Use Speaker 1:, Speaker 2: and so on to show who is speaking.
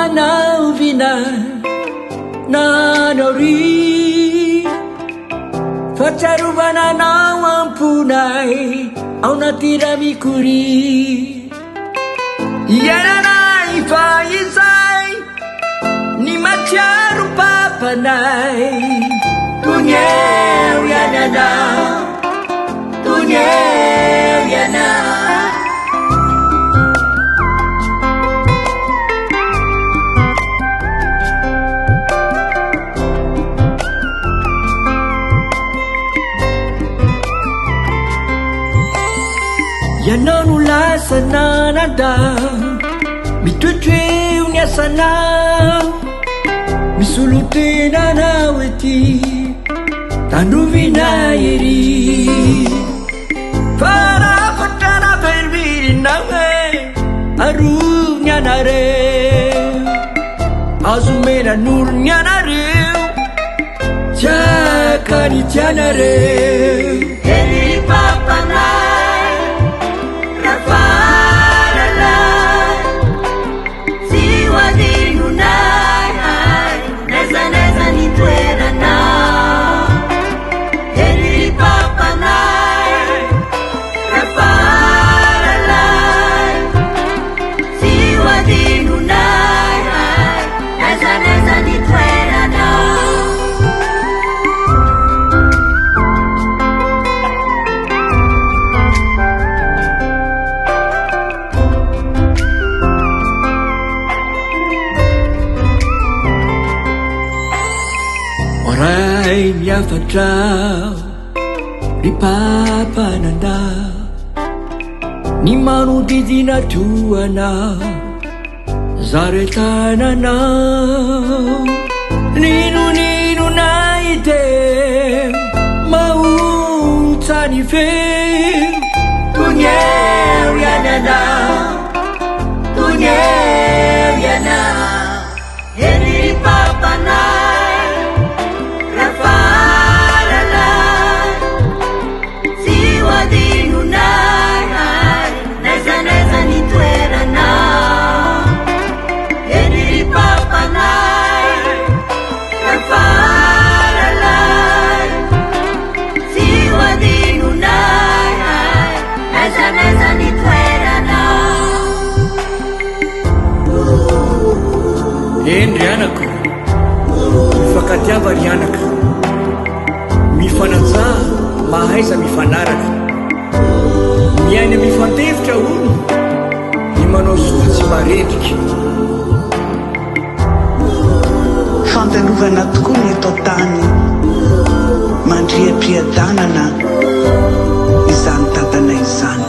Speaker 1: manao vina nanori fahatsiarovana anao amponay ao natira mikory iainanay fa izay ny matsiaro papanay tonyeo iananao tonyeo ianao ianao no lasananada mitoetroeo ny asanao misolotenanao ety tandrovina ery farafatrana veririnao e arony anareo azomenan'olony anareo tiakany tianareo
Speaker 2: ery papanay rafalalay tsy hoadinonay naizanaiza ny toeranao ery papanay rafalalay tsy hoadinonay naizanaiza ny toeranao
Speaker 1: oray miafatrao ny papanandao ny manodidina toanao zaretananao ninonay teo mahotsany feo tonyeo iananao tonyeo ianao
Speaker 2: ery papanay rafalalay tsy hoadinonay naizanaiza ny toeranao ery papanay rafalalay tsy hoadinonay naizanaiza ny toeranao
Speaker 1: endry anako mifankatiava ry anaka mifananjaha mahaiza mifanaraka miaina mifantevitra olo ny manao soa tsy marendriky
Speaker 3: fandalovana tokoa ny atao tany mandriapriadanana izany tatana izany